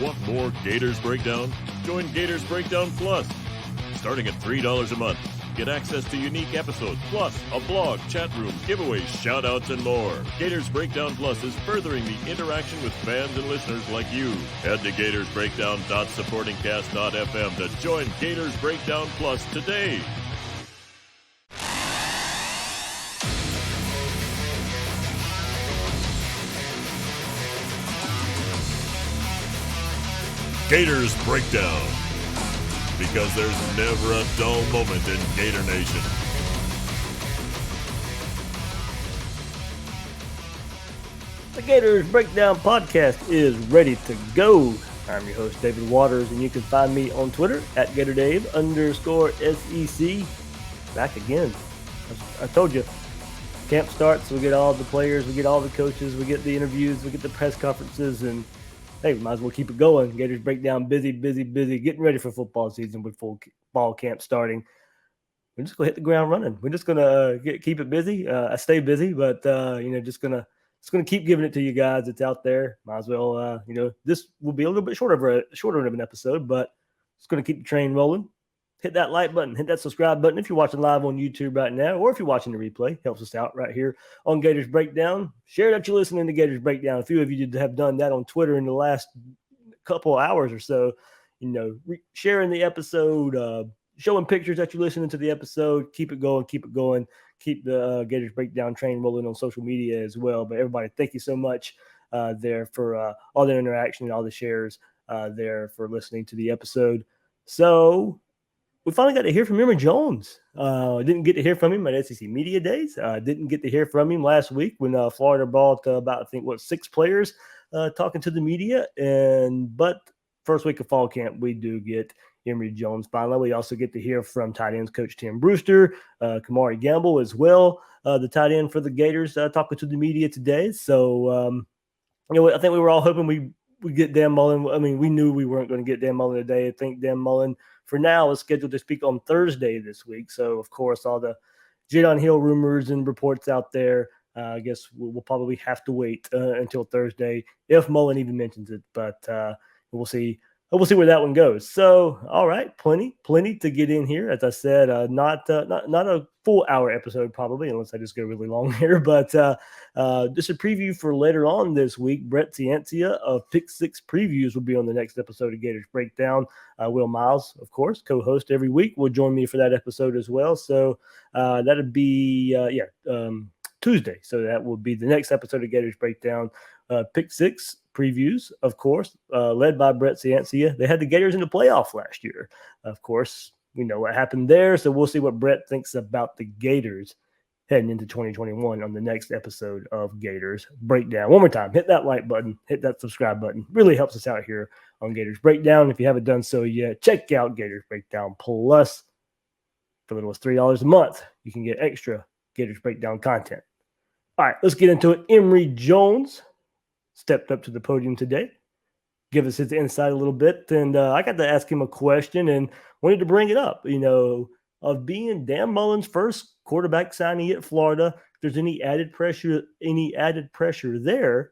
Want more Gators Breakdown? Join Gators Breakdown Plus. Starting at $3 a month, get access to unique episodes, plus a blog, chat room, giveaways, shout-outs, and more. Gators Breakdown Plus is furthering the interaction with fans and listeners like you. Head to gatorsbreakdown.supportingcast.fm to join Gators Breakdown Plus today. Gators Breakdown, because there's never a dull moment in Gator Nation. The Gators Breakdown podcast is ready to go. I'm your host, David Waters, and you can find me on Twitter at GatorDave_SEC. Back again. I told you, camp starts, we get all the players, we get all the coaches, we get the interviews, we get the press conferences, and hey, we might as well keep it going. Gators Breakdown, busy, getting ready for football season with fall camp starting. We're just going to hit the ground running. We're just going to keep it busy. I stay busy, but, just going to keep giving it to you guys that's out there. Might as well, this will be a little bit shorter of an episode, but it's going to keep the train rolling. Hit that like button, hit that subscribe button if you're watching live on YouTube right now, or if you're watching the replay, helps us out right here on Gators Breakdown. Share that you're listening to Gators Breakdown. A few of you have done that on Twitter in the last couple of hours or so, sharing the episode, showing pictures that you're listening to the episode. Keep it going. Keep the Gators Breakdown train rolling on social media as well. But everybody, thank you so much there for all the interaction and all the shares there for listening to the episode. So we finally got to hear from Emory Jones. Didn't get to hear from him at SEC Media Days. Didn't get to hear from him last week when Florida brought about, 6 players talking to the media. But first week of fall camp, we do get Emory Jones finally. We also get to hear from tight ends coach Tim Brewster, Kemore Gamble as well, the tight end for the Gators, talking to the media today. So, I think we were all hoping we get Dan Mullen. I mean, we knew we weren't going to get Dan Mullen today. I think Dan Mullen, for now, is scheduled to speak on Thursday this week. So, of course, all the Jadon Hill rumors and reports out there, I guess we'll probably have to wait until Thursday if Mullen even mentions it. But we'll see. We'll see where that one goes. So, all right, plenty to get in here. As I said, not a full hour episode probably, unless I just go really long here. But just a preview for later on this week. Brett Ciancia of Pick 6 Previews will be on the next episode of Gators Breakdown. Will Miles, of course, co-host every week, will join me for that episode as well. So that'll be Tuesday. So that will be the next episode of Gators Breakdown. Pick 6 Previews, of course, led by Brett Ciancia. They had the Gators in the playoff last year. Of course, we know what happened there, so we'll see what Brett thinks about the Gators heading into 2021 on the next episode of Gators Breakdown. One more time, hit that like button, hit that subscribe button. Really helps us out here on Gators Breakdown. If you haven't done so yet, check out Gators Breakdown Plus. For little as $3 a month, you can get extra Gators Breakdown content. All right, let's get into it. Emory Jones stepped up to the podium today, give us his insight a little bit. And I got to ask him a question and wanted to bring it up, of being Dan Mullen's first quarterback signing at Florida, if there's any added pressure there.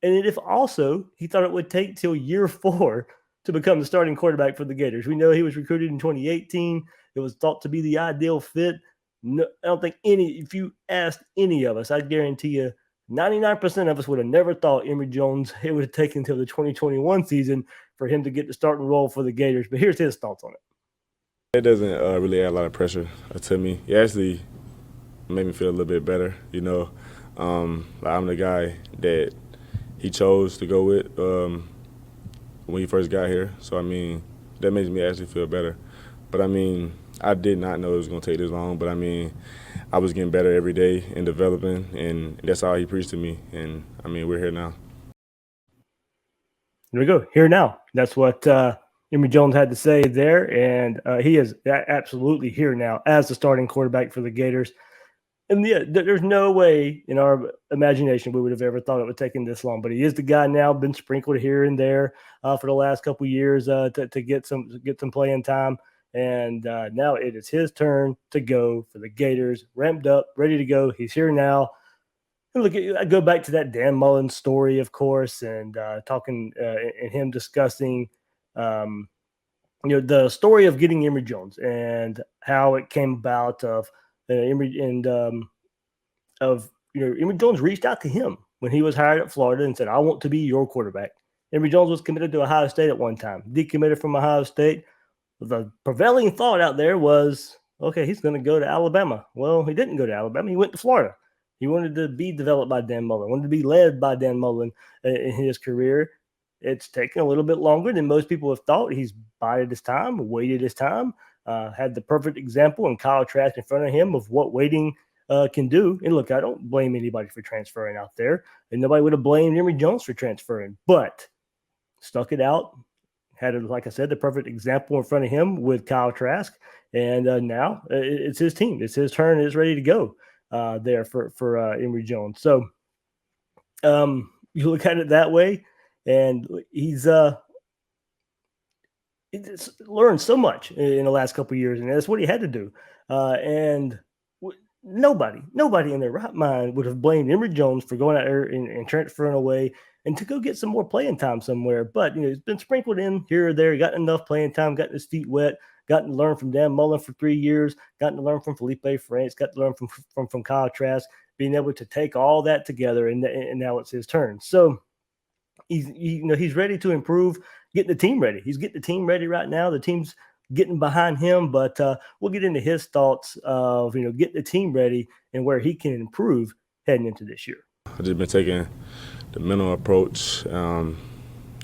And if also he thought it would take till year 4 to become the starting quarterback for the Gators. We know he was recruited in 2018. It was thought to be the ideal fit. No, I don't think if you asked any of us, I guarantee you 99% of us would have never thought Emory Jones, it would have taken until the 2021 season for him to get the starting role for the Gators. But here's his thoughts on it. It doesn't really add a lot of pressure to me. It actually made me feel a little bit better, I'm the guy that he chose to go with when he first got here. So, that makes me actually feel better. But, I did not know it was going to take this long. But, I was getting better every day and developing, and that's all he preached to me. And, we're here now. There we go. Here now. That's what Emory Jones had to say there, and he is absolutely here now as the starting quarterback for the Gators. And yeah, there's no way in our imagination we would have ever thought it would take him this long. But he is the guy now, been sprinkled here and there for the last couple of years to get some playing time. And now it is his turn to go for the Gators, ramped up, ready to go. He's here now. And look, I go back to that Dan Mullen story, of course, and talking and him discussing, um, the story of getting Emory Jones and how it came about of Emory and Emory Jones reached out to him when he was hired at Florida and said, "I want to be your quarterback." Emory Jones was committed to Ohio State at one time, decommitted from Ohio State. The prevailing thought out there was, okay, he's going to go to Alabama. Well, he didn't go to Alabama. He went to Florida. He wanted to be developed by Dan Mullen, wanted to be led by Dan Mullen in his career. It's taken a little bit longer than most people have thought. He's bided his time, waited his time, had the perfect example and Kyle Trask in front of him of what waiting can do. And look, I don't blame anybody for transferring out there, and nobody would have blamed Emory Jones for transferring, but stuck it out, had, like I said, the perfect example in front of him with Kyle Trask, and now it's his team. It's his turn. It's ready to go there for Emory Jones. So you look at it that way, and he's learned so much in the last couple of years, and that's what he had to do. And nobody in their right mind would have blamed Emory Jones for going out there and transferring away and to go get some more playing time somewhere. But he's been sprinkled in here or there. He got enough playing time, gotten his feet wet, gotten to learn from Dan Mullen for 3 years, gotten to learn from Felipe Franks, got to learn from Kyle Trask, being able to take all that together, and now it's his turn. So he's ready to improve, getting the team ready. He's getting the team ready right now. The team's getting behind him, but we'll get into his thoughts of getting the team ready and where he can improve heading into this year. I've just been taking the mental approach,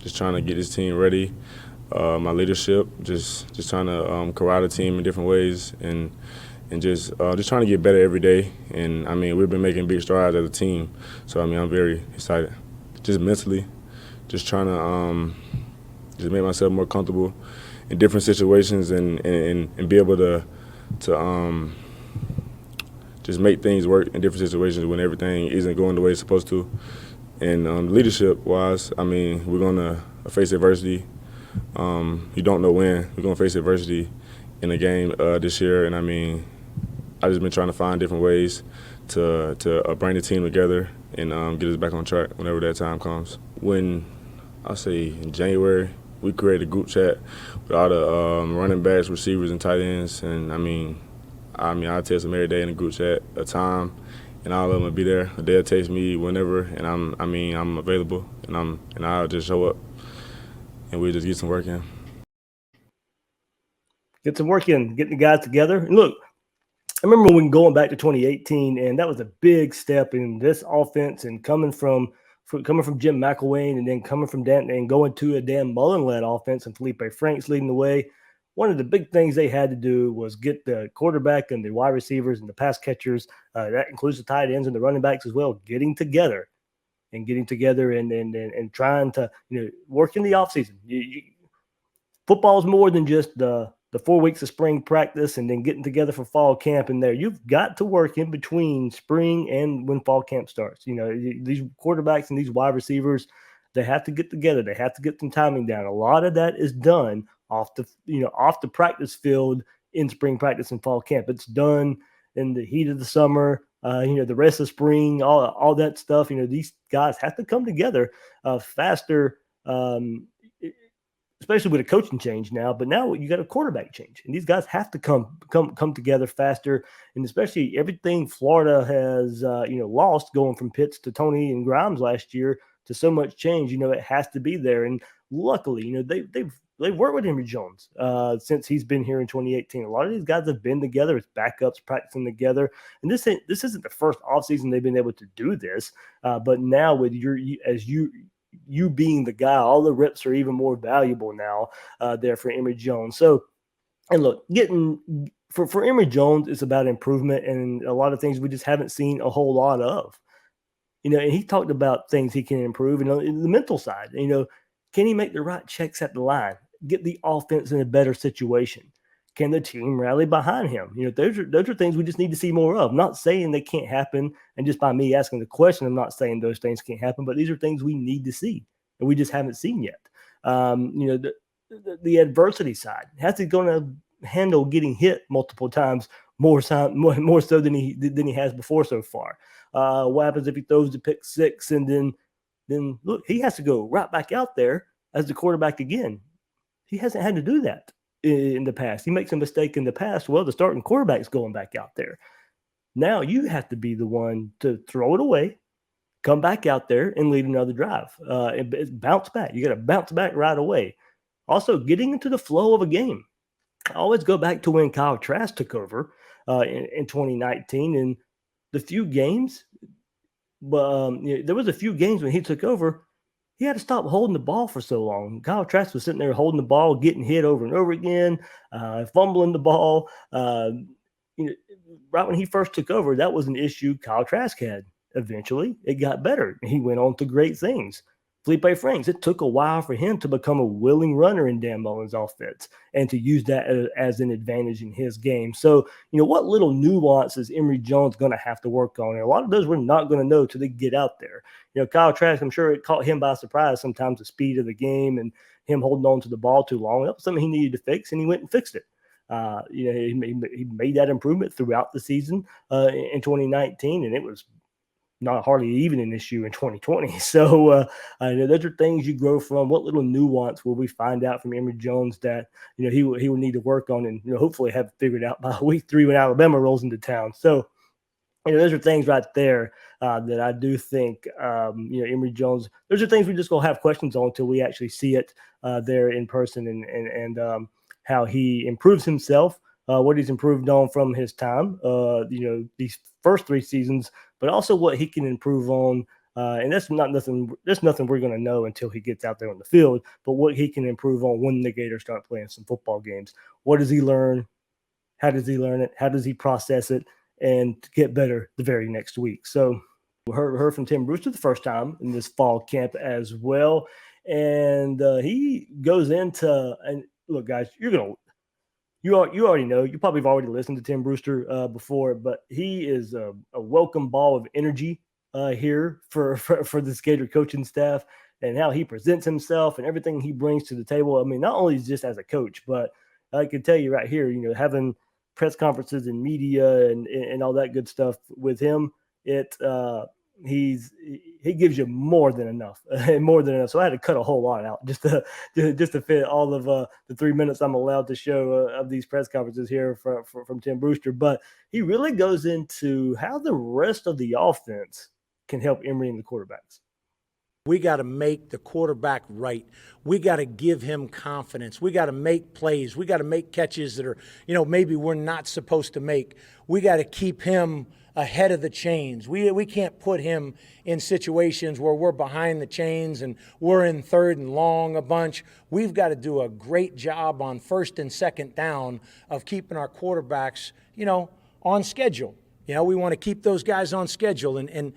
just trying to get this team ready. My leadership, just trying to corral the team in different ways, and just trying to get better every day. And I mean, we've been making big strides as a team, so I mean, I'm very excited. Just mentally, just trying to just make myself more comfortable in different situations, and be able to just make things work in different situations when everything isn't going the way it's supposed to. And leadership-wise, I mean, we're going to face adversity. You don't know when. We're going to face adversity in a game this year, and I mean, I've just been trying to find different ways to bring the team together and get us back on track whenever that time comes. When I say in January, we created a group chat with all the running backs, receivers, and tight ends, and I mean, I text them every day in the group chat a time, and all of them will be there. They'll text me whenever, and I'm available, and I'll just show up, and we'll just get some work in. Get some work in, getting the guys together. And look, I remember when going back to 2018, and that was a big step in this offense, and coming from Jim McElwain, and then coming from Dan and going to a Dan Mullen-led offense and Felipe Franks leading the way. One of the big things they had to do was get the quarterback and the wide receivers and the pass catchers, that includes the tight ends and the running backs as well, getting together and trying to work in the offseason. Football is more than just the 4 weeks of spring practice and then getting together for fall camp in there. You've got to work in between spring and when fall camp starts. These quarterbacks and these wide receivers, they have to get together. They have to get some timing down. A lot of that is done off the practice field in spring practice and fall camp. It's done in the heat of the summer, the rest of spring, all that stuff. These guys have to come together faster, especially with a coaching change now. But now you got a quarterback change, and these guys have to come together faster. And especially everything Florida has lost, going from Pitts to Tony and Grimes last year to so much change. It has to be there. And luckily, they've worked with Emory Jones since he's been here in 2018. A lot of these guys have been together as backups, practicing together. And this isn't the first offseason they've been able to do this. But now with you being the guy, all the reps are even more valuable now there for Emory Jones. So, and look, getting for Emory Jones, it's about improvement and a lot of things we just haven't seen a whole lot of. And he talked about things he can improve. In the mental side, can he make the right checks at the line, get the offense in a better situation? Can the team rally behind him? Those are things we just need to see more of. I'm not saying they can't happen, and just by me asking the question, I'm not saying those things can't happen, but these are things we need to see, and we just haven't seen yet. The adversity side. How's he going to handle getting hit multiple times more so than he has before so far. What happens if he throws the pick six and then look, he has to go right back out there as the quarterback again. He hasn't had to do that in the past. He makes a mistake in the past. Well, the starting quarterback's going back out there. Now you have to be the one to throw it away, come back out there and lead another drive. And bounce back. You got to bounce back right away. Also, getting into the flow of a game. I always go back to when Kyle Trask took over in 2019, and the few games. But there was a few games when he took over, he had to stop holding the ball for so long. Kyle Trask was sitting there holding the ball, getting hit over and over again, fumbling the ball. Right when he first took over, that was an issue Kyle Trask had. Eventually, it got better. He went on to great things. Felipe Franks, it took a while for him to become a willing runner in Dan Mullen's offense and to use that as an advantage in his game. So, what little nuances Emory Jones going to have to work on? And a lot of those we're not going to know till they get out there. Kyle Trask, I'm sure it caught him by surprise sometimes, the speed of the game and him holding on to the ball too long. That was something he needed to fix, and he went and fixed it. He made that improvement throughout the season in 2019, and it was not hardly even an issue in 2020. So those are things you grow from. What little nuance will we find out from Emory Jones that he will need to work on and hopefully have figured out by week 3 when Alabama rolls into town. So those are things right there that I do think Emory Jones. Those are things we just gonna have questions on until we actually see it there in person and how he improves himself. What he's improved on from his time, these first 3 seasons, but also what he can improve on. And that's nothing we're going to know until he gets out there on the field, but what he can improve on when the Gators start playing some football games. What does he learn? How does he learn it? How does he process it and get better the very next week? So we heard from Tim Brewster the first time in this fall camp as well. And he goes into, and look, guys, you already know. You probably have already listened to Tim Brewster before, but he is a welcome ball of energy here for this Gator coaching staff and how he presents himself and everything he brings to the table. I mean, not only just as a coach, but I can tell you right here, having press conferences and media and all that good stuff with him, he gives you more than enough. So I had to cut a whole lot out just to fit all of the 3 minutes I'm allowed to show of these press conferences here from Tim Brewster. But he really goes into how the rest of the offense can help Emory and the quarterbacks. We got to make the quarterback right. We got to give him confidence. We got to make plays. We got to make catches that are, maybe we're not supposed to make. We got to keep him ahead of the chains. We can't put him in situations where we're behind the chains and we're in 3rd and long a bunch. We've got to do a great job on 1st and 2nd down of keeping our quarterbacks, on schedule. We want to keep those guys on schedule. And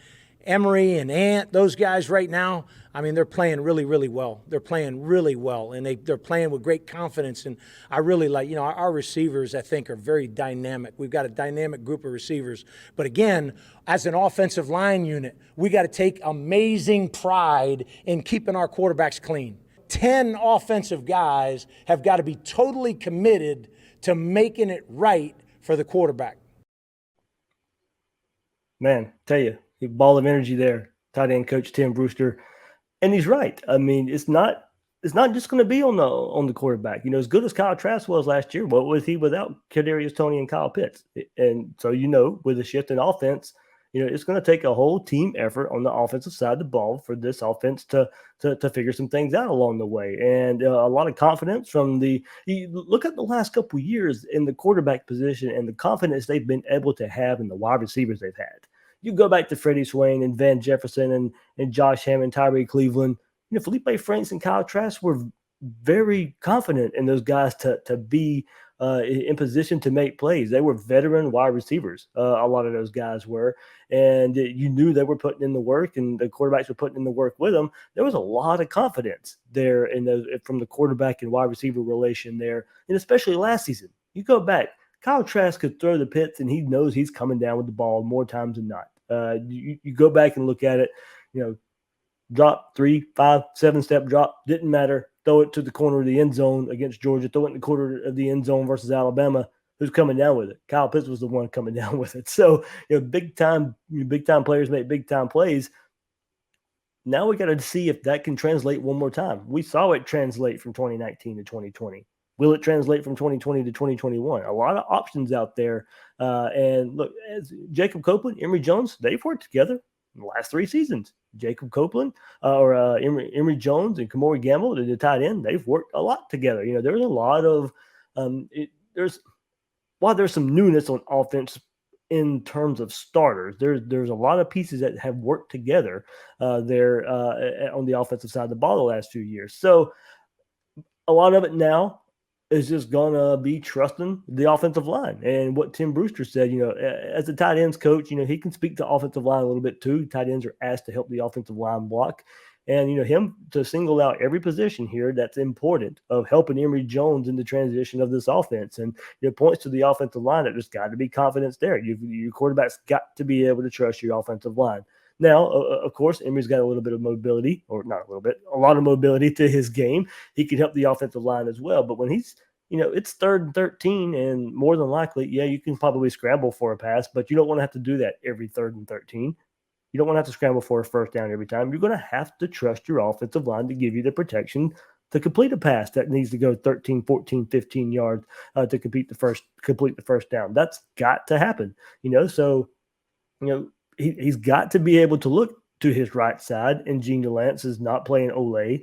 Emory and Ant, those guys right now, I mean, they're playing really, really well. They're playing really well, and they're playing with great confidence. And I really like, our receivers, I think, are very dynamic. We've got a dynamic group of receivers. But again, as an offensive line unit, we got to take amazing pride in keeping our quarterbacks clean. 10 offensive guys have got to be totally committed to making it right for the quarterback. Man, tell you, a ball of energy there, tight end coach Tim Brewster. And he's right. I mean, it's not just going to be on the quarterback. As good as Kyle Trask was last year, what was he without Kadarius Toney and Kyle Pitts? And so, with a shift in offense, it's going to take a whole team effort on the offensive side of the ball for this offense to figure some things out along the way. And a lot of confidence from you look at the last couple of years in the quarterback position and the confidence they've been able to have in the wide receivers they've had. You go back to Freddie Swain and Van Jefferson and Josh Hammond, Tyree Cleveland. Felipe Franks and Kyle Trask were very confident in those guys to be in position to make plays. They were veteran wide receivers. A lot of those guys were, and you knew they were putting in the work, and the quarterbacks were putting in the work with them. There was a lot of confidence there from the quarterback and wide receiver relation there, and especially last season. You go back. Kyle Trask could throw the pits, and he knows he's coming down with the ball more times than not. You go back and look at it, drop 3, 5, 7-step drop, didn't matter. Throw it to the corner of the end zone against Georgia, throw it in the corner of the end zone versus Alabama. Who's coming down with it? Kyle Pitts was the one coming down with it. So, big time players make big time plays. Now we got to see if that can translate one more time. We saw it translate from 2019 to 2020. Will it translate from 2020 to 2021? A lot of options out there. And look, as Jacob Copeland, Emory Jones, they've worked together in the last 3 seasons. Jacob Copeland Emory Jones and Kemore Gamble, the tight end, they've worked a lot together. There's a lot of while there's some newness on offense in terms of starters, there's a lot of pieces that have worked together there on the offensive side of the ball the last few years. So a lot of it now is just gonna be trusting the offensive line. And what Tim Brewster said, as the tight ends coach, he can speak to offensive line a little bit too. Tight ends are asked to help the offensive line block. And, him to single out every position here that's important of helping Emory Jones in the transition of this offense. And it points to the offensive line that there's got to be confidence there. Your quarterback's got to be able to trust your offensive line. Now, of course, Emory's got a little bit of mobility, or not a little bit, a lot of mobility to his game. He can help the offensive line as well. But when he's, it's 3rd and 13, and more than likely, you can probably scramble for a pass, but you don't want to have to do that every 3rd and 13. You don't want to have to scramble for a first down every time. You're going to have to trust your offensive line to give you the protection to complete a pass that needs to go 13, 14, 15 yards to complete the first down. That's got to happen. So, he's got to be able to look to his right side, and Gene DeLance is not playing Ole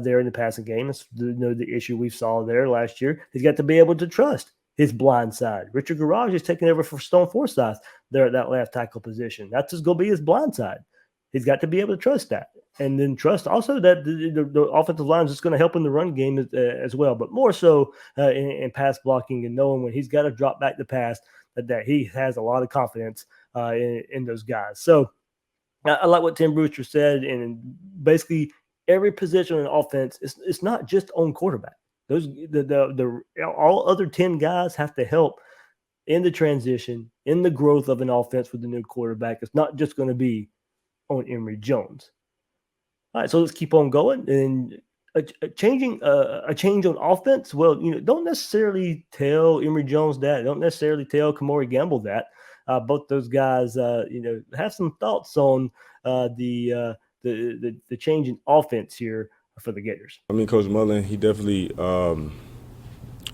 there in the passing game. That's the issue we saw there last year. He's got to be able to trust his blind side. Richard Garage is taking over for Stone Forsyth there at that left tackle position. That's just going to be his blind side. He's got to be able to trust that. And then trust also that the offensive line is just going to help in the run game as well, but more so in pass blocking and knowing when he's got to drop back the pass that he has a lot of confidence in those guys. So I like what Tim Brewster said, and basically every position in offense, it's not just on quarterback. All other 10 guys have to help in the transition, in the growth of an offense with the new quarterback. It's not just going to be on Emory Jones. All right, so let's keep on going. And a change on offense. Well, don't necessarily tell Emory Jones that. Don't necessarily tell Kemore Gamble that. Both those guys, have some thoughts on the change in offense here for the Gators. Coach Mullen, he definitely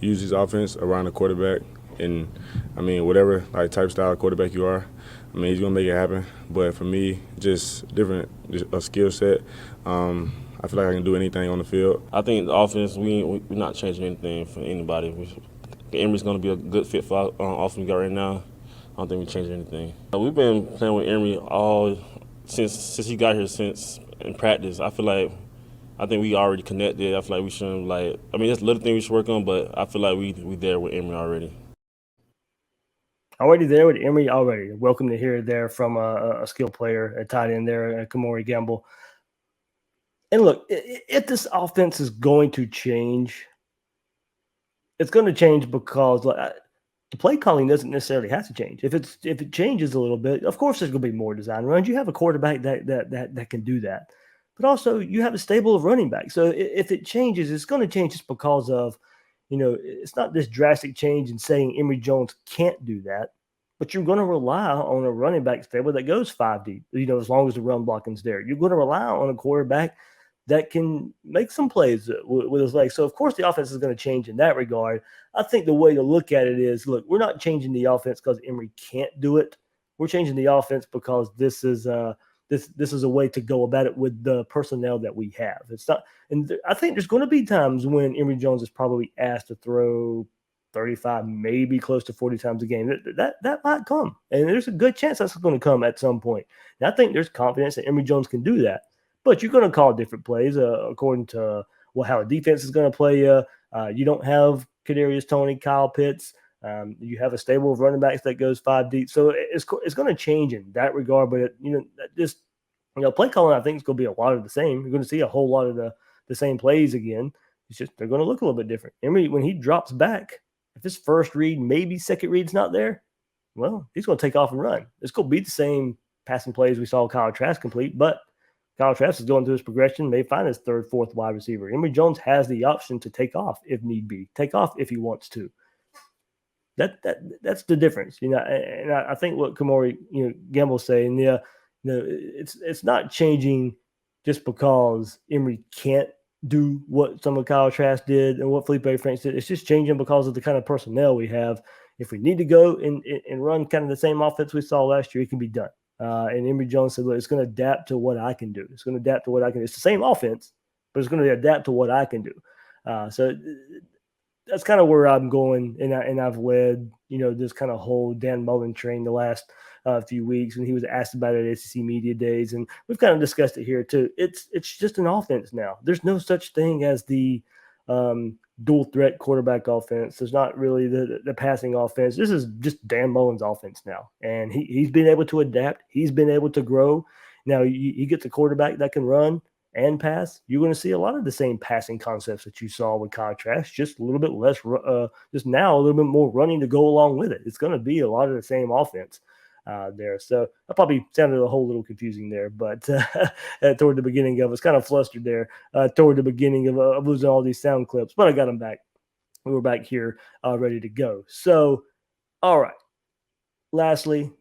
uses offense around the quarterback, and whatever type style quarterback you are, he's gonna make it happen. But for me, just a skill set. I feel like I can do anything on the field. I think the offense, we're not changing anything for anybody. Emory's gonna be a good fit for our offense we got right now. I don't think we're changing anything. We've been playing with Emory since he got here, since in practice. I think we already connected. I feel like we shouldn't there's a little thing we should work on, but I feel like we there with Emory already. Already there with Emory already. Welcome to hear there from a skill player, a tight end there, Kemore Gamble. And look, if this offense is going to change, it's going to change because the play calling doesn't necessarily have to change. If it changes a little bit, of course there's going to be more design runs. You have a quarterback that can do that. But also you have a stable of running backs. So if it changes, it's going to change just because of, it's not this drastic change in saying Emory Jones can't do that, but you're going to rely on a running back stable that goes 5 deep, as long as the run blocking's there. You're going to rely on a quarterback that can make some plays with his legs. So, of course, the offense is going to change in that regard. I think the way to look at it is, look, we're not changing the offense because Emory can't do it. We're changing the offense because this is a way to go about it with the personnel that we have. It's not, and I think there's going to be times when Emory Jones is probably asked to throw 35, maybe close to 40 times a game. That might come, and there's a good chance that's going to come at some point. And I think there's confidence that Emory Jones can do that. But you're going to call different plays according to how a defense is going to play you. You don't have Kadarius Toney, Kyle Pitts. You have a stable of running backs that goes 5 deep. So it's going to change in that regard. But, play calling, I think, is going to be a lot of the same. You're going to see a whole lot of the same plays again. It's just they're going to look a little bit different. Emory, when he drops back, if his first read, maybe second read's not there, well, he's going to take off and run. It's going to be the same passing plays we saw Kyle Trask complete, but Kyle Trask is going through his progression. They find his third, fourth wide receiver. Emory Jones has the option to take off if need be, take off if he wants to. That's the difference, And I think what Kemore, Gamble's saying, it's not changing just because Emory can't do what some of Kyle Trask did and what Felipe Franks did. It's just changing because of the kind of personnel we have. If we need to go and run kind of the same offense we saw last year, it can be done. And Emory Jones said, look, it's going to adapt to what I can do. It's going to adapt to what I can do. It's the same offense, but it's going to adapt to what I can do. So that's kind of where I'm going, and I've led, this kind of whole Dan Mullen train the last few weeks when he was asked about it at SEC Media Days, and we've kind of discussed it here too. It's just an offense now. There's no such thing as the dual threat quarterback offense. There's not really the passing offense. This is just Dan Mullen's offense now, and he's been able to adapt. He's been able to grow. Now he gets a quarterback that can run and pass. You're going to see a lot of the same passing concepts that you saw with Kyle Trask, just a little bit less, just now a little bit more running to go along with it. It's going to be a lot of the same offense there. So I probably sounded a whole little confusing there, but toward the beginning of, I was kind of flustered there toward the beginning of losing all these sound clips, but I got them back. We were back here ready to go. So, all right. Lastly,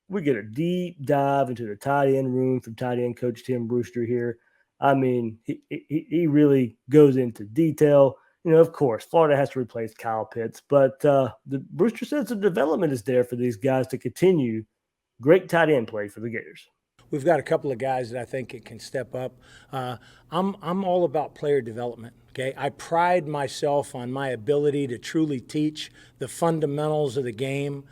we get a deep dive into the tight end room from tight end coach Tim Brewster here. I mean, he really goes into detail. Of course, Florida has to replace Kyle Pitts, but the Brewster says the development is there for these guys to continue great tight end play for the Gators. We've got a couple of guys that I think can step up. I'm all about player development. Okay, I pride myself on my ability to truly teach the fundamentals of the game,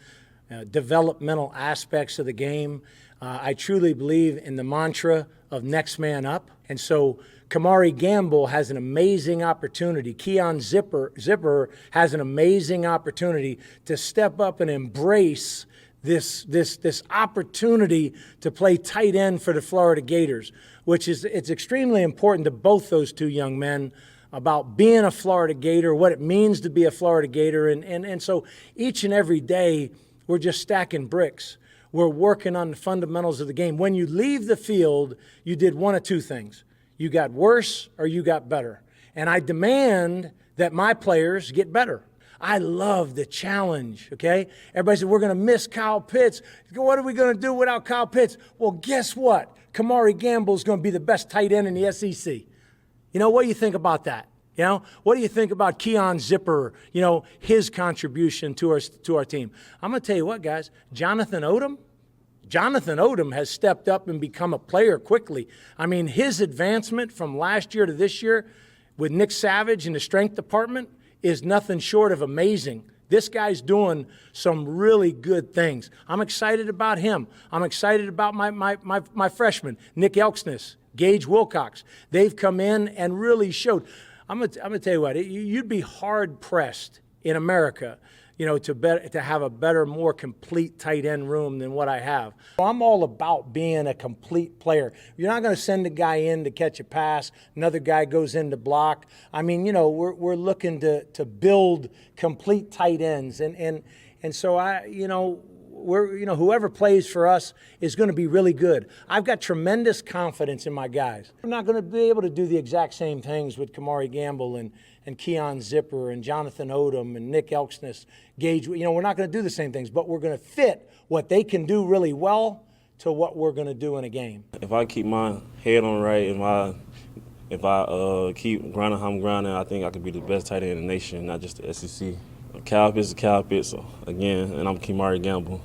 developmental aspects of the game. I truly believe in the mantra of next man up. And so Emory Gamble has an amazing opportunity. Keon Zipper has an amazing opportunity to step up and embrace this opportunity to play tight end for the Florida Gators, which is it's extremely important to both those two young men about being a Florida Gator, what it means to be a Florida Gator. And so each and every day we're just stacking bricks. We're working on the fundamentals of the game. When you leave the field, you did one of two things. You got worse or you got better. And I demand that my players get better. I love the challenge, okay? Everybody said, we're going to miss Kyle Pitts. What are we going to do without Kyle Pitts? Well, guess what? Emory Gamble is going to be the best tight end in the SEC. What do you think about that? What do you think about Keon Zipper, his contribution to our team? I'm going to tell you what, guys, Jonathan Odom has stepped up and become a player quickly. I mean, his advancement from last year to this year with Nick Savage in the strength department is nothing short of amazing. This guy's doing some really good things. I'm excited about him. I'm excited about my freshmen, Nick Elksness, Gage Wilcox. They've come in and really showed. I'm gonna tell you what, you'd be hard-pressed in America, to have a better, more complete tight end room than what I have. I'm all about being a complete player. You're not going to send a guy in to catch a pass, another guy goes in to block. I mean, we're looking to build complete tight ends, and so whoever plays for us is going to be really good. I've got tremendous confidence in my guys. I'm not going to be able to do the exact same things with Emory Gamble and Keon Zipper and Jonathan Odom and Nick Elksness, Gage. We're not going to do the same things, but we're going to fit what they can do really well to what we're going to do in a game. If I keep my head on right, if I keep grinding how I'm grinding, I think I could be the best tight end in the nation, not just the SEC. Kyle Pitts is Kyle Pitts again, and I'm Emory Gamble.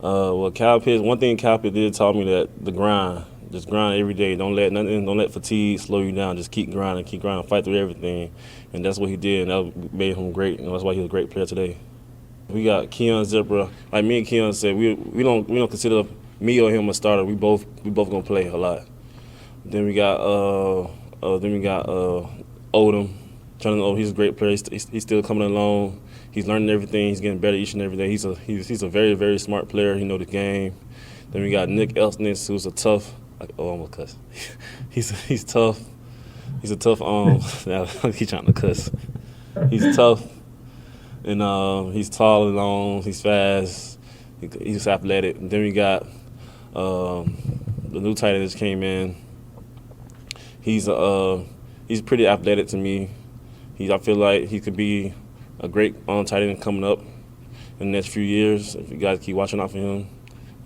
Kyle Pitts, one thing Kyle Pitts did taught me that the grind. Just grind every day. Don't let fatigue slow you down. Just keep grinding, fight through everything. And that's what he did, and that made him great. And that's why he's a great player today. We got Keon Zipper. Like me and Keon said, we don't consider me or him a starter. We both gonna play a lot. Then we got Odom. He's a great player. He's still coming along. He's learning everything. He's getting better each and every day. He's a very, very smart player. He knows the game. Then we got Nick Elksness, who's a tough. Oh, I'm gonna cuss. He's tough. He's a tough. Now I keep trying to cuss. He's tough, and he's tall and long. He's fast. He's athletic. And then we got the new tight end that just came in. He's pretty athletic to me. I feel like he could be a great tight end coming up. in the next few years. If you guys keep watching out for him,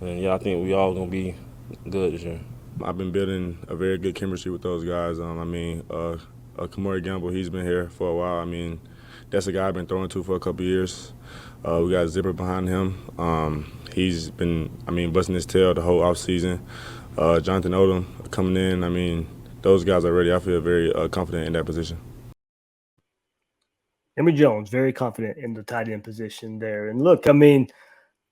and yeah, I think we all gonna be good this year. I've been building a very good chemistry with those guys. Kemore Gamble, he's been here for a while. That's a guy I've been throwing to for a couple of years. We got Zipper behind him. He's been, busting his tail the whole offseason. Jonathan Odom coming in. Those guys are ready. I feel very confident in that position. Emory Jones, very confident in the tight end position there. And look,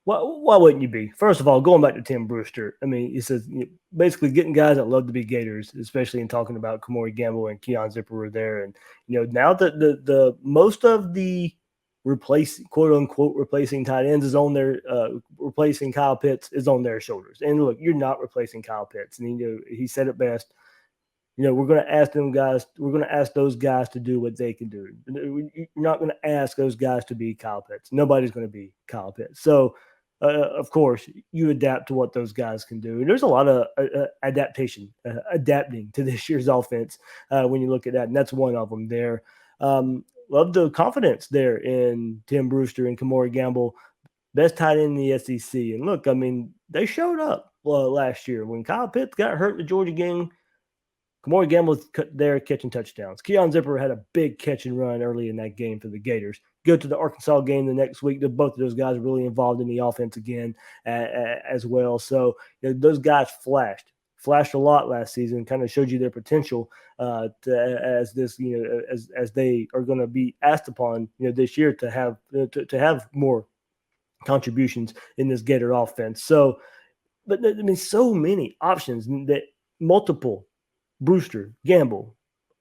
why wouldn't you be? First of all, going back to Tim Brewster, he says basically getting guys that love to be Gators, especially in talking about Emory Gamble and Keon Zipper were there. And, now that the most of the quote unquote replacing tight ends is on their replacing Kyle Pitts is on their shoulders. And look, you're not replacing Kyle Pitts. And he said it best. We're going to ask them guys. We're going to ask those guys to do what they can do. You're not going to ask those guys to be Kyle Pitts. Nobody's going to be Kyle Pitts. So, of course, you adapt to what those guys can do. And there's a lot of adapting to this year's offense when you look at that. And that's one of them there. Love the confidence there in Tim Brewster and Kemore Gamble, best tight end in the SEC. And look, they showed up last year when Kyle Pitts got hurt in the Georgia game. Kemore Gamble was there catching touchdowns. Keon Zipper had a big catch and run early in that game for the Gators. Go to the Arkansas game the next week. Both of those guys are really involved in the offense again as well. So those guys flashed a lot last season. Kind of showed you their potential as they are going to be asked upon this year to have more contributions in this Gator offense. So, but so many options that multiple. Brewster, Gamble,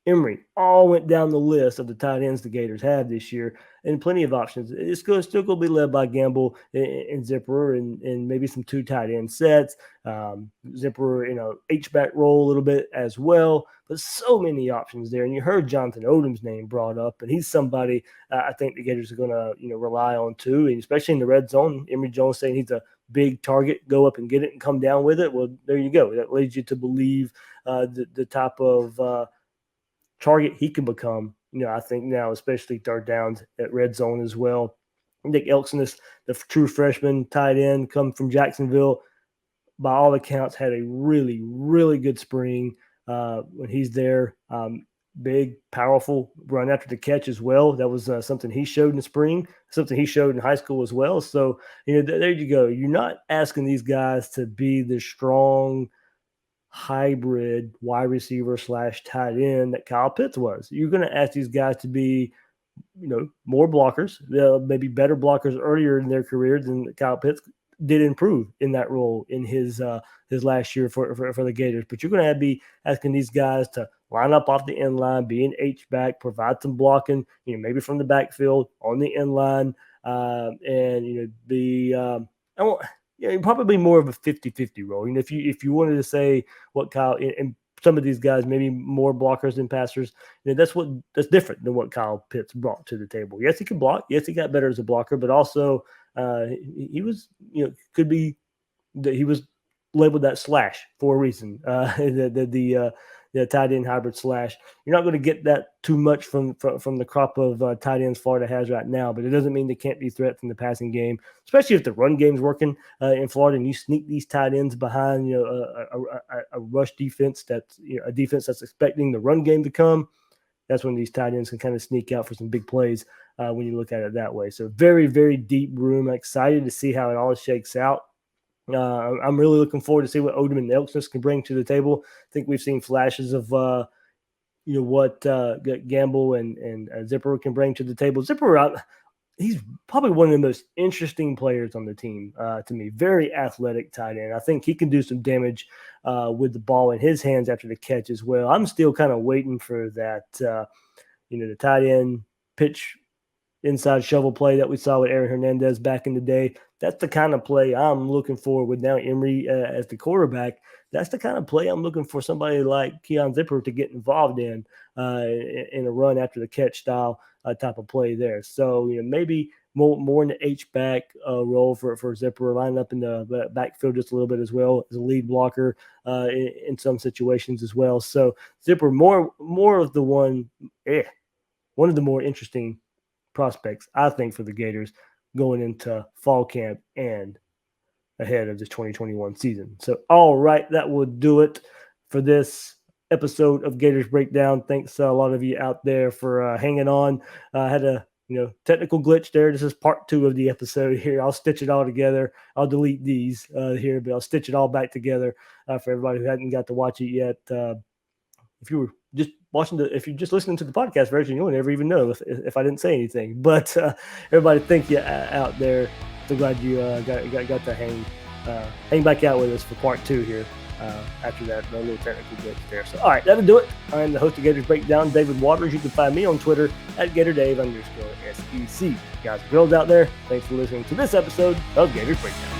Emory all went down the list of the tight ends the Gators have this year, and plenty of options. It's still going to be led by Gamble and Zipper and maybe some two tight end sets. Zipper in a H-back role a little bit as well, but so many options there. And you heard Jonathan Odom's name brought up, and he's somebody I think the Gators are going to rely on too, and especially in the red zone. Emory Jones saying he's a big target, go up and get it and come down with it. Well, there you go. That leads you to believe the type of target he can become. I think now, especially third downs at red zone as well. Nick Elkson is the true freshman tight end, come from Jacksonville. By all accounts, had a really, really good spring when he's there. Big, powerful run after the catch as well. That was something he showed in the spring, something he showed in high school as well. So, there you go. You're not asking these guys to be the strong hybrid wide receiver / tight end that Kyle Pitts was. You're going to ask these guys to be, more blockers, maybe better blockers earlier in their career than Kyle Pitts did improve in that role in his last year for the Gators. But you're going to be asking these guys to line up off the end line, be an H-back, provide some blocking, maybe from the backfield on the end line, and be probably more of a 50-50 role. If you wanted to say what Kyle and some of these guys, maybe more blockers than passers, that's different than what Kyle Pitts brought to the table. Yes, he can block. Yes, he got better as a blocker, but also he was, could be that he was labeled that slash for a reason. The tight end hybrid slash. You're not going to get that too much from the crop of tight ends Florida has right now, but it doesn't mean they can't be threats in the passing game, especially if the run game's working in Florida and you sneak these tight ends behind a rush defense that's a defense that's expecting the run game to come. That's when these tight ends can kind of sneak out for some big plays when you look at it that way. So very, very deep room. I'm excited to see how it all shakes out. I'm really looking forward to see what Odom and Elkson can bring to the table. I think we've seen flashes of what Gamble and Zipper can bring to the table. Zipper, he's probably one of the most interesting players on the team to me. Very athletic tight end. I think he can do some damage with the ball in his hands after the catch as well. I'm still kind of waiting for that, the tight end pitch inside shovel play that we saw with Aaron Hernandez back in the day. That's the kind of play I'm looking for with now Emory as the quarterback. That's the kind of play I'm looking for somebody like Keon Zipper to get involved in a run after the catch style type of play there. So, maybe more in the H-back role for Zipper, lining up in the backfield just a little bit as well as a lead blocker in some situations as well. So Zipper, more of the one of the more interesting prospects, I think, for the Gators. going into fall camp and ahead of this 2021 season. So, all right, that will do it for this episode of Gators Breakdown. Thanks a lot of you out there for hanging on. I had a technical glitch there. This is part 2 of the episode here. I'll stitch it all together. I'll delete these here, but I'll stitch it all back together for everybody who hadn't got to watch it yet. If you were just if you're just listening to the podcast version, you'll never even know if I didn't say anything. But everybody, thank you out there. So glad you got to hang back out with us for part 2 here. After that, no little technical glitch there. So, all right, that'll do it. I'm the host of Gators Breakdown, David Waters. You can find me on Twitter at GatorDave_SEC. Guys and girls out there, thanks for listening to this episode of Gators Breakdown.